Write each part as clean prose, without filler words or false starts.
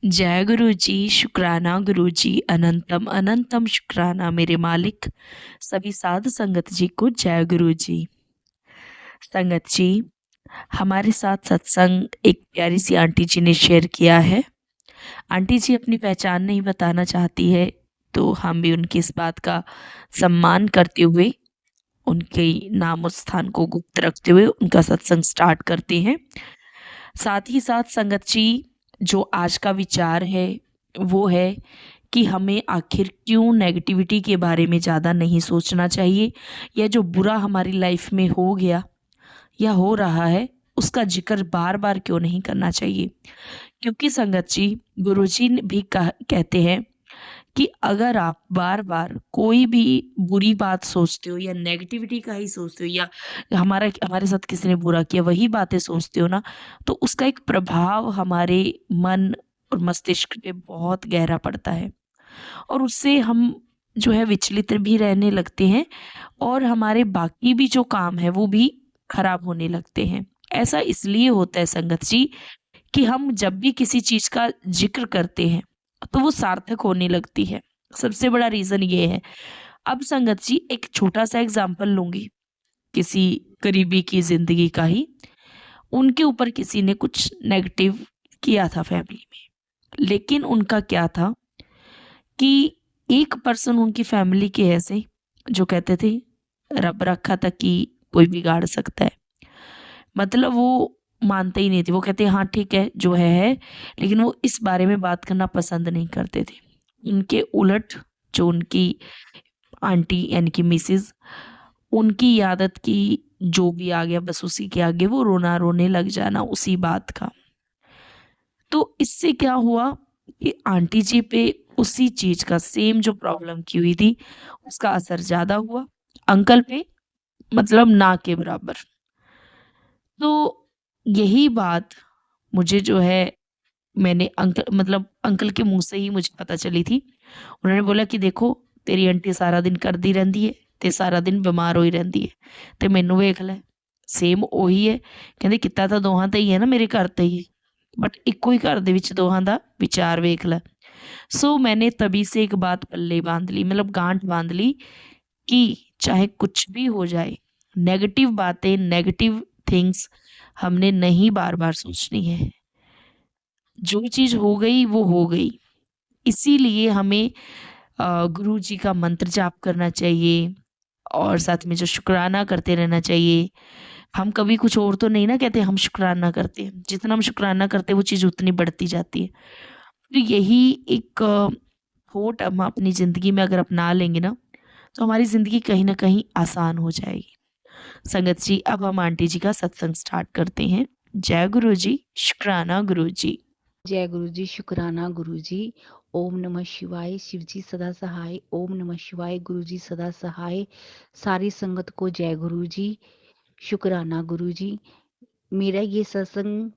जय गुरु जी, शुक्राना गुरु जी, अनंतम अनंतम शुक्राना मेरे मालिक। सभी साध संगत जी को जय गुरु जी। संगत जी, हमारे साथ सत्संग एक प्यारी सी आंटी जी ने शेयर किया है। आंटी जी अपनी पहचान नहीं बताना चाहती है, तो हम भी उनकी इस बात का सम्मान करते हुए, उनके नाम और स्थान को गुप्त रखते हुए उनका सत्संग स्टार्ट करते हैं। साथ ही साथ संगत जी, जो आज का विचार है, वो है कि हमें आखिर क्यों नेगेटिविटी के बारे में ज़्यादा नहीं सोचना चाहिए, या जो बुरा हमारी लाइफ में हो गया या हो रहा है, उसका ज़िक्र बार-बार क्यों नहीं करना चाहिए। क्योंकि संगत जी, गुरुजी ने भी कहते हैं कि अगर आप बार-बार कोई भी बुरी बात सोचते हो या नेगेटिविटी का ही सोचते हो, या हमारे साथ किसी ने बुरा किया वही बातें सोचते हो ना, तो उसका एक प्रभाव हमारे मन और मस्तिष्क पे बहुत गहरा पड़ता है। और उससे हम जो है विचलित भी रहने लगते हैं, और हमारे बाकी भी जो काम है वो भी खराब होने लगते हैं। ऐसा इसलिए होता है संगत जी, कि हम जब भी किसी चीज़ का ज़िक्र करते हैं, तो वो सार्थक होने लगती है। सबसे बड़ा रीज़न ये है। अब संगत जी, एक छोटा-सा एग्ज़ाम्पल लूँगी, किसी करीबी की ज़िंदगी का ही। उनके ऊपर किसी ने कुछ नेगेटिव किया था फैमिली में। लेकिन उनका क्या था कि एक पर्सन उनकी फैमिली के ऐसे, जो कहते थे रब रखा था कि कोई बिगाड़ सकता है। मतलब वो मानते ही नहीं थे। वो कहते हाँ ठीक है, जो है, लेकिन वो इस बारे में बात करना पसंद नहीं करते थे। उनके उलट जो उनकी आंटी यानी कि मिसेज़, उनकी आदत की जो भी आ गया बस उसी के आगे वो रोने लग जाना उसी बात का। तो इससे क्या हुआ कि आंटी जी पे उसी चीज़ का सेम जो प्रॉब्लम की हुई थी, उसका असर ज़्यादा हुआ। अंकल पे मतलब ना के बराबर। तो यही बात मुझे जो है, मैंने अंकल के मुँह से ही मुझे पता चली थी। उन्होंने बोला कि देखो, तेरी आंटी सारा दिन करदी रहिंदी है ते सारा दिन बीमार होई रहिंदी है, ते मैनू वेख लै, सेम ओही है। कहंदे कित्ता तां ਦੋਹਾਂ ਦਾ ਹੀ है ना, मेरे घर ਤੇ ही, बट ਇੱਕੋ ਹੀ घर ਦੇ ਵਿੱਚ ਦੋਹਾਂ ਦਾ विचार वेख लै। सो मैंने तभी से एक बात पल्ले बाँध ली, मतलब गाँठ बाँध ली कि चाहे कुछ भी हो जाए, नेगेटिव बातें, नेगेटिव थिंग्स हमने नहीं बार-बार सोचनी है। जो चीज़ हो गई वो हो गई। इसीलिए हमें गुरु जी का मंत्र जाप करना चाहिए, और साथ में जो शुक्राना करते रहना चाहिए। हम कभी कुछ और तो नहीं ना कहते, हम शुक्राना करते हैं। जितना हम शुक्राना करते हैं वो चीज़ उतनी बढ़ती जाती है। तो यही एक थॉट हम अपनी ज़िंदगी में अगर अपना लेंगे ना, तो हमारी ज़िंदगी कहीं न कहीं आसान हो जाएगी। संगत जी, अब हम आंटी जी का सत्संग स्टार्ट करते हैं। जय गुरु जी, शुक्राना गुरु जी। जय गुरु जी, शुक्राना गुरु जी। ओम नमः शिवाय, शिव जी सदा सहाय। ओम नमः शिवाय, गुरु जी सदा सहाय। सारी संगत को जय गुरु जी, शुक्राना गुरु जी। मेरा ये सत्संग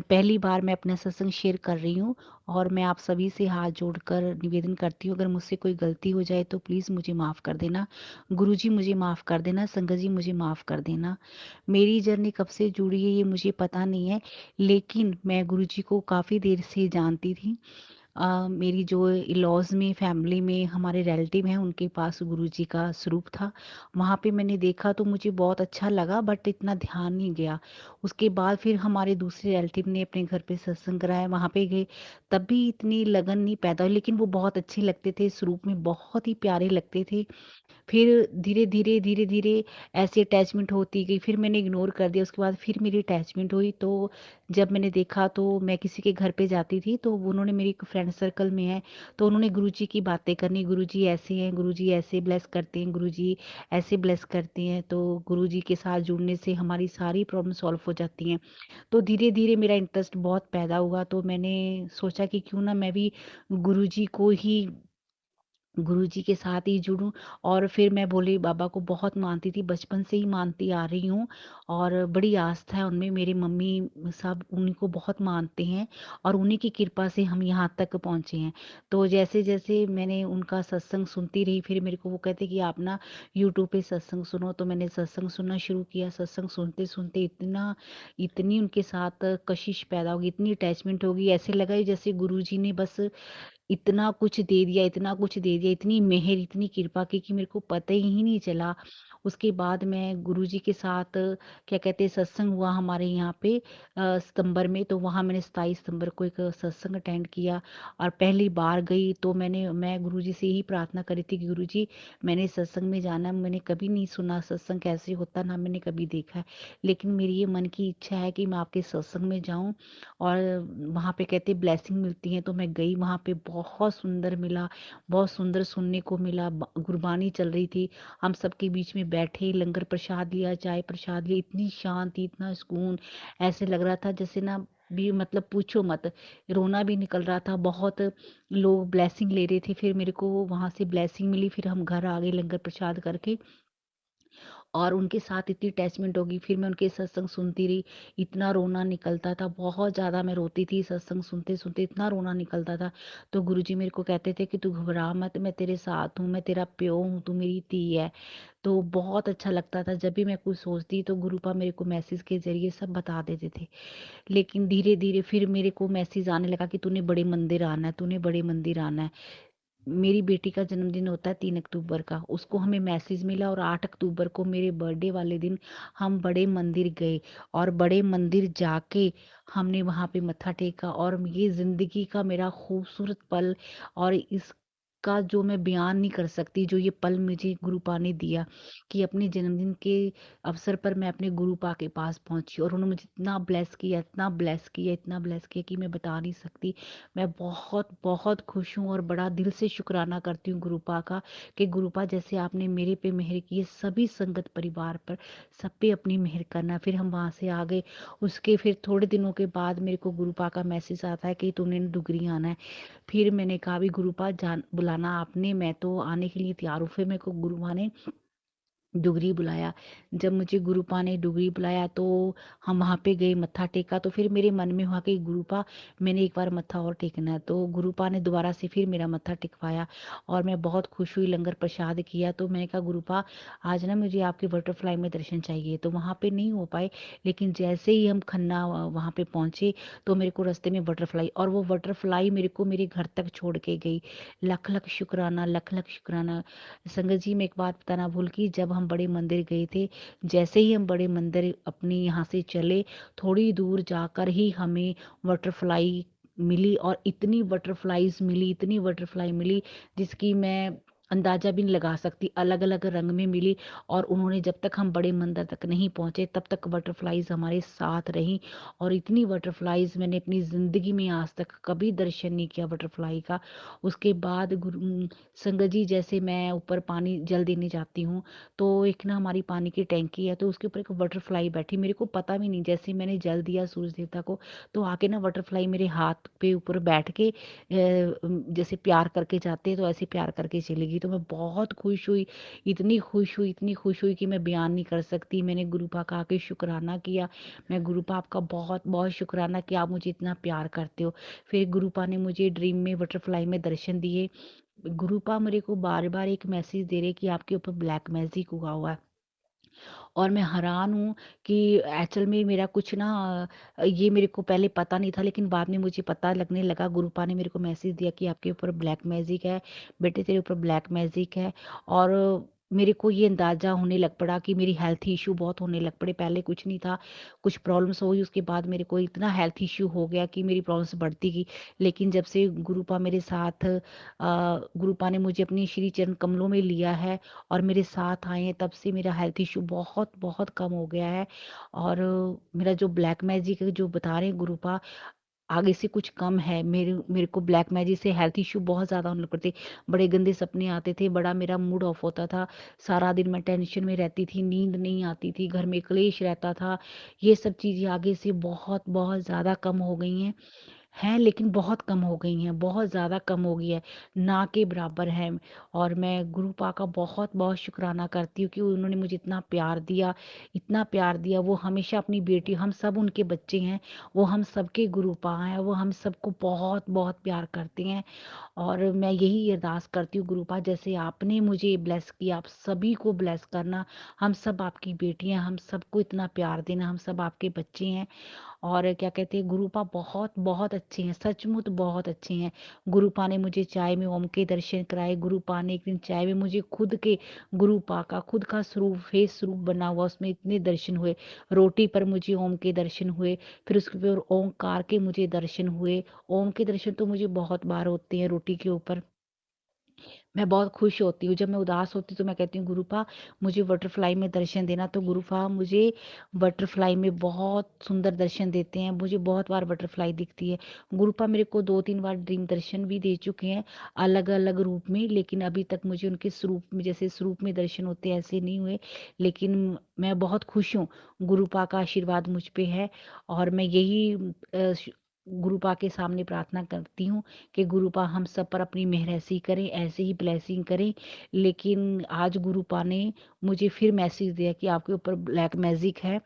पहली बार मैं अपना सत्संग शेयर कर रही हूँ, और मैं आप सभी से हाथ जोड़कर निवेदन करती हूँ, अगर मुझसे कोई गलती हो जाए तो प्लीज़ मुझे माफ़ कर देना। गुरु जी मुझे माफ़ कर देना, संगत जी मुझे माफ़ कर देना। मेरी जर्नी कब से जुड़ी है ये मुझे पता नहीं है, लेकिन मैं गुरु जी को काफ़ी देर से जानती थी। मेरी जो इन-लॉज़ में, फैमिली में हमारे रिलेटिव हैं, उनके पास गुरुजी का स्वरूप था। वहाँ पे मैंने देखा तो मुझे बहुत अच्छा लगा, बट इतना ध्यान नहीं गया। उसके बाद फिर हमारे दूसरे रिलेटिव ने अपने घर पे सत्संग कराया, वहाँ पे गए, तब भी इतनी लगन नहीं पैदा हुई, लेकिन वो बहुत अच्छे लगते थे, स्वरूप में बहुत ही प्यारे लगते थे। फिर धीरे-धीरे, धीरे-धीरे ऐसे अटैचमेंट होती गई, फिर मैंने इग्नोर कर दिया, उसके बाद फिर मेरी अटैचमेंट हुई, तो जब मैंने देखा तो मैं किसी के घर पे जाती थी, तो वो उन्होंने मेरी एक फ्रेंड सर्कल में है, तो उन्होंने गुरुजी की बातें करनी, गुरुजी ऐसे हैं, गुरुजी ऐसे ब्लेस करते हैं, गुरुजी ऐसे ब्लेस करते हैं, तो गुरुजी के साथ जुड़ने से हमारी सारी प्रॉब्लम सॉल्व हो जाती हैं। तो धीरे-धीरे मेरा इंटरेस्ट बहुत पैदा हुआ, तो मैंने सोचा कि क्यों ना मैं भी गुरुजी को ही गुरुजी के साथ ही जुड़ूँ। और फिर मैं भोले बाबा को बहुत मानती थी, बचपन से ही मानती आ रही हूँ और बड़ी आस्था है उनमें। मेरी मम्मी सब उन्हीं को बहुत मानते हैं और उन्हीं की कृपा से हम यहाँ तक पहुँचे हैं। तो जैसे-जैसे मैंने उनका सत्संग सुनती रही, फिर मेरे को वो कहते कि आप ना यूट्यूब पे सत्संग सुनो, तो मैंने सत्संग सुनना शुरू किया। सत्संग सुनते-सुनते इतनी उनके साथ कशिश पैदा हो गई, इतनी अटैचमेंट हो गई, ऐसे लगा जैसे गुरुजी ने बस इतना कुछ दे दिया, इतना कुछ दे दिया, इतनी मेहर, इतनी कृपा की कि मेरे को पता ही नहीं चला। उसके बाद मैं गुरुजी के साथ क्या कहते हैं सत्संग हुआ हमारे यहाँ पे सितंबर में, तो वहाँ मैंने 27 सितंबर को एक सत्संग अटेंड किया और पहली बार गई तो मैं गुरुजी से यही प्रार्थना करी थी कि गुरुजी मैंने सत्संग में जाना, मैंने कभी नहीं सुना सत्संग कैसे होता, ना मैंने कभी देखा है। लेकिन मेरी ये मन की इच्छा है कि मैं आपके सत्संग में जाऊँ और वहाँ पे कहते ब्लेसिंग मिलती है, तो मैं गई वहाँ पे, बहुत सुंदर मिला, बहुत सुंदर सुनने को मिला। गुरबानी चल रही थी, हम सबके बीच में बैठे, लंगर प्रसाद लिया, चाय प्रसाद लिया, इतनी शांति, इतना सुकून, ऐसे लग रहा था जैसे ना भी मतलब पूछो मत, रोना भी निकल रहा था। बहुत लोग ब्लेसिंग ले रहे थे, फिर मेरे को वहां से ब्लेसिंग मिली, फिर हम घर आ गए लंगर प्रसाद करके और उनके साथ इतनी अटैचमेंट हो गई। फिर मैं उनके सत्संग सुनती रही, इतना रोना निकलता था, बहुत ज़्यादा मैं रोती थी सत्संग सुनते-सुनते, इतना रोना निकलता था। तो गुरुजी मेरे को कहते थे कि तू घबरा मत, मैं तेरे साथ हूँ, मैं तेरा प्यो हूँ, तू मेरी धी है। तो बहुत अच्छा लगता था, जब भी मैं कुछ सोचती तो गुरुपा मेरे को मैसेज के ज़रिए सब बता देते थे। लेकिन धीरे-धीरे फिर मेरे को मैसेज आने लगा कि तूने बड़े मंदिर आना है, तूने बड़े मंदिर आना है। मेरी बेटी का जन्मदिन होता है 3 अक्टूबर का, उसको हमें मैसेज मिला और 8 अक्टूबर को मेरे बर्थडे वाले दिन हम बड़े मंदिर गए और बड़े मंदिर जाके हमने वहाँ पे मत्था टेका और ये ज़िंदगी का मेरा खूबसूरत पल और इसका जो मैं बयान नहीं कर सकती, जो ये पल मुझे गुरुपा ने दिया कि अपने जन्मदिन के अवसर पर मैं अपने गुरुपा के पास पहुँची और उन्होंने मुझे इतना ब्लेस किया, इतना ब्लेस किया, इतना ब्लेस किया कि मैं बता नहीं सकती। मैं बहुत बहुत खुश हूँ और बड़ा दिल से शुक्राना करती हूँ गुरुपा का कि गुरुपा जैसे आपने मेरे पे मेहर की है, सभी संगत परिवार पर सब पे अपनी मेहर करना। फिर हम वहाँ से आ गए, उसके फिर थोड़े दिनों के बाद मेरे को गुरुपा का मैसेज आता है कि तूने डुगरी आना है। फिर मैंने कहा भी गुरुपा जान बुलाना आपने, मैं तो आने के लिए तैयार हूँ। फिर मेरे को गुरुपा ने डुगरी बुलाया। जब मुझे गुरुपा ने डुगरी बुलाया तो हम वहाँ पे गए, मत्था टेका, तो फिर मेरे मन में हुआ कि गुरुपा मैंने एक बार मत्था और टेकना है। तो गुरुपा ने दोबारा से फिर मेरा मत्था टेकवाया और मैं बहुत खुश हुई, लंगर प्रसाद किया। तो मैंने कहा गुरुपा आज ना मुझे आपके बटरफ्लाई में दर्शन चाहिए। तो वहाँ पे नहीं हो पाए, लेकिन जैसे ही हम खन्ना वहाँ पे पहुँचे तो मेरे को रास्ते में बटरफ्लाई, और वो बटरफ्लाई मेरे को मेरे घर तक छोड़ के गई। लख लख शुक्राना, लख लख शुक्राना। संगत जी मैं एक बात बताना भूल गई, जब हम बड़े मंदिर गए थे, जैसे ही हम बड़े मंदिर अपनी यहाँ से चले, थोड़ी दूर जाकर ही हमें बटरफ्लाई मिली और इतनी बटरफ्लाईज मिली, इतनी बटरफ्लाई मिली जिसकी मैं अंदाजा भी नहीं लगा सकती। अलग अलग रंग में मिली और उन्होंने जब तक हम बड़े मंदिर तक नहीं पहुंचे तब तक बटरफ्लाईज हमारे साथ रही और इतनी बटरफ्लाईज मैंने अपनी ज़िंदगी में आज तक कभी दर्शन नहीं किया बटरफ्लाई का। उसके बाद संगत जी जैसे मैं ऊपर पानी जल देने जाती हूँ, तो एक ना हमारी पानी की टैंकी है, तो उसके ऊपर एक बटरफ्लाई बैठी, मेरे को पता भी नहीं, जैसे मैंने जल दिया सूरज देवता को तो आके ना बटरफ्लाई मेरे हाथ पे ऊपर बैठ के जैसे प्यार करके जाते हैं तो ऐसे प्यार करके चली गई। तो मैं बहुत खुश हुई, इतनी खुश हुई, इतनी खुश हुई कि मैं बयान नहीं कर सकती। मैंने गुरुपा का आके शुक्राना किया, मैं गुरुपा आपका बहुत बहुत शुक्राना कि आप मुझे इतना प्यार करते हो। फिर गुरुपा ने मुझे ड्रीम में बटरफ्लाई में दर्शन दिए। गुरुपा मेरे को बार-बार एक मैसेज दे रहे कि आपके ऊपर ब्लैक मैजिक हुआ हुआ है। और मैं हैरान हूँ कि एक्चुअल में मेरा कुछ ना ये मेरे को पहले पता नहीं था, लेकिन बाद में मुझे पता लगने लगा। गुरुपा ने मेरे को मैसेज दिया कि आपके ऊपर ब्लैक मैजिक है, बेटे तेरे ऊपर ब्लैक मैजिक है। और मेरे को ये अंदाज़ा होने लग पड़ा कि मेरी हेल्थ इश्यू बहुत होने लग पड़े। पहले कुछ नहीं था, कुछ प्रॉब्लम्स हुई, उसके बाद मेरे को इतना हेल्थ इश्यू हो गया कि मेरी प्रॉब्लम्स बढ़ती गई। लेकिन जब से गुरुपा मेरे साथ गुरुपा ने मुझे अपनी श्री चरण कमलों में लिया है और मेरे साथ आए हैं, तब से मेरा हेल्थ इश्यू बहुत बहुत कम हो गया है। और मेरा जो ब्लैक मैजिक है जो बता रहे हैं गुरुपा, आगे से कुछ कम है। मेरे मेरे को ब्लैक मैजिक से हेल्थ इश्यू बहुत ज़्यादा होने लग पड़ते, बड़े गंदे सपने आते थे, बड़ा मेरा मूड ऑफ होता था, सारा दिन मैं टेंशन में रहती थी, नींद नहीं आती थी, घर में क्लेश रहता था। ये सब चीज़ें आगे से बहुत बहुत ज़्यादा कम हो गई हैं। हैं लेकिन बहुत कम हो गई हैं, बहुत ज़्यादा कम हो गई है, ना के बराबर है। और मैं गुरु पा का बहुत-बहुत शुक्राना करती हूँ कि उन्होंने मुझे इतना प्यार दिया। वो हमेशा अपनी बेटी, हम सब उनके बच्चे हैं, वो हम सबके गुरु पा हैं, वो हम सबको बहुत-बहुत प्यार करते हैं। और मैं यही अरदास करती हूँ गुरुपा, जैसे आपने मुझे ब्लेस किया, आप सभी को ब्लेस करना। हम सब आपकी बेटियां, हम सबको इतना प्यार देना, हम सब आपके बच्चे हैं। और क्या कहते हैं, गुरुपा बहुत बहुत अच्छे हैं, सचमुच बहुत अच्छे हैं। गुरुपा ने मुझे चाय में ओम के दर्शन कराए। गुरुपा ने एक दिन चाय में मुझे खुद के, गुरुपा का खुद का स्वरूप, फेस स्वरूप बना हुआ, उसमें इतने दर्शन हुए। रोटी पर मुझे ओम के दर्शन हुए, फिर उसके ऊपर ओमकार के मुझे दर्शन हुए। ओम के दर्शन तो मुझे बहुत बार होते हैं रोटी के ऊपर। मैं बहुत खुश होती हूँ, जब मैं उदास होती हूँ तो मैं कहती हूँ गुरुपा मुझे बटरफ्लाई में दर्शन देना, तो गुरुपा मुझे बटरफ्लाई में बहुत सुंदर दर्शन देते हैं। मुझे बहुत बार बटरफ्लाई दिखती है। गुरुपा मेरे को 2-3 बार ड्रीम दर्शन भी दे चुके हैं, अलग अलग रूप में, लेकिन अभी तक मुझे उनके स्वरूप में, जैसे स्वरूप में दर्शन होते हैं, ऐसे नहीं हुए। लेकिन मैं बहुत खुश हूँ, गुरुपा का आशीर्वाद मुझ पे है। और मैं यही गुरुपा के सामने प्रार्थना करती हूँ कि गुरुपा हम सब पर अपनी मेहर ऐसी करें, ऐसे ही ब्लेसिंग करें। लेकिन आज गुरुपा ने मुझे फिर मैसेज दिया कि आपके ऊपर ब्लैक मैजिक है।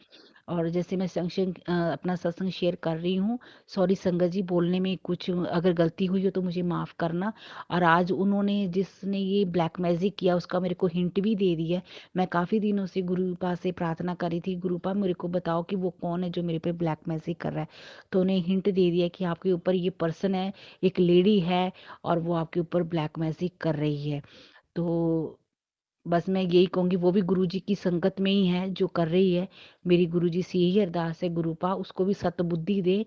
और जैसे मैं अपना सत्संग शेयर कर रही हूँ, सॉरी संगत जी, बोलने में कुछ अगर गलती हुई हो तो मुझे माफ़ करना। और आज उन्होंने, जिसने ये ब्लैक मैजिक किया, उसका मेरे को हिंट भी दे दिया है। मैं काफ़ी दिनों से गुरुपा से प्रार्थना कर रही थी, गुरुपा मेरे को बताओ कि वो कौन है जो मेरे पे ब्लैक मैजिक कर रहा है। तो उन्हें हिंट दे दिया कि आपके ऊपर ये पर्सन है, एक लेडी है, और वो आपके ऊपर ब्लैक मैजिक कर रही है। तो बस मैं यही कहूँगी, वो भी गुरुजी की संगत में ही है जो कर रही है। मेरी गुरुजी से यही अरदास है, गुरुपा उसको भी सतबुद्धि दे।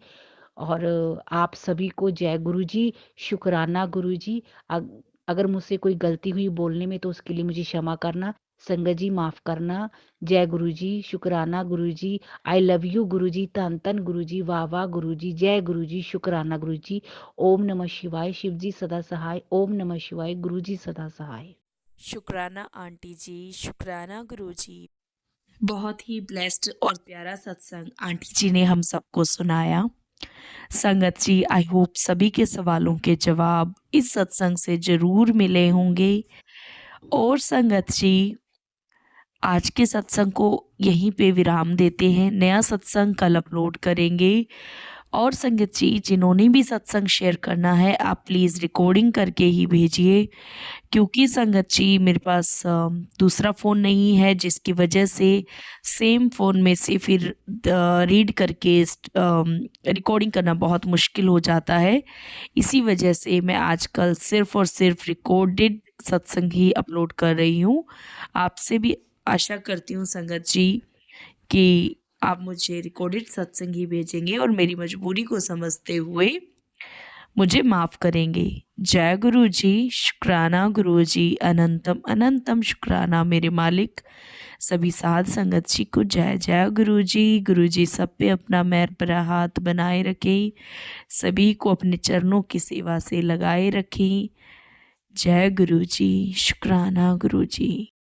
और आप सभी को जय गुरुजी, शुक्राना गुरुजी। अगर मुझसे कोई गलती हुई बोलने में तो उसके लिए मुझे क्षमा करना। संगत जी माफ करना। जय गुरुजी, शुक्राना गुरुजी, आई लव यू गुरुजी, धन धन गुरुजी, वाह वाह गुरुजी, जय गुरुजी, शुक्राना गुरुजी। ओम नमः शिवाय, शिव जी सदा सहाय। ओम नमः शिवाय, गुरुजी सदा सहाय। शुक्राना आंटी जी, शुक्राना गुरुजी। बहुत ही ब्लेस्ड और प्यारा सत्संग आंटी जी ने हम सबको सुनाया। संगत जी, आई होप सभी के सवालों के जवाब इस सत्संग से ज़रूर मिले होंगे। और संगत जी, आज के सत्संग को यहीं पे विराम देते हैं। नया सत्संग कल अपलोड करेंगे। और संगत जी, जिन्होंने भी सत्संग शेयर करना है, आप प्लीज़ रिकॉर्डिंग करके ही भेजिए, क्योंकि संगत जी मेरे पास दूसरा फ़ोन नहीं है, जिसकी वजह से सेम फ़ोन में से फिर रीड करके रिकॉर्डिंग करना बहुत मुश्किल हो जाता है। इसी वजह से मैं आजकल सिर्फ़ और सिर्फ़ रिकॉर्डेड सत्संग ही अपलोड कर रही हूँ। आपसे भी आशा करती हूँ संगत जी कि आप मुझे रिकॉर्डेड सत्संग ही भेजेंगे और मेरी मजबूरी को समझते हुए मुझे माफ़ करेंगे। जय गुरु जी, शुक्राना गुरु जी, अनंतम अनंतम शुक्राना मेरे मालिक। सभी साध संगत जी को जय जय गुरु जी। गुरु जी सब पे अपना मेहर भरा हाथ बनाए रखें, सभी को अपने चरणों की सेवा से लगाए रखें। जय गुरु जी, शुक्राना गुरु जी।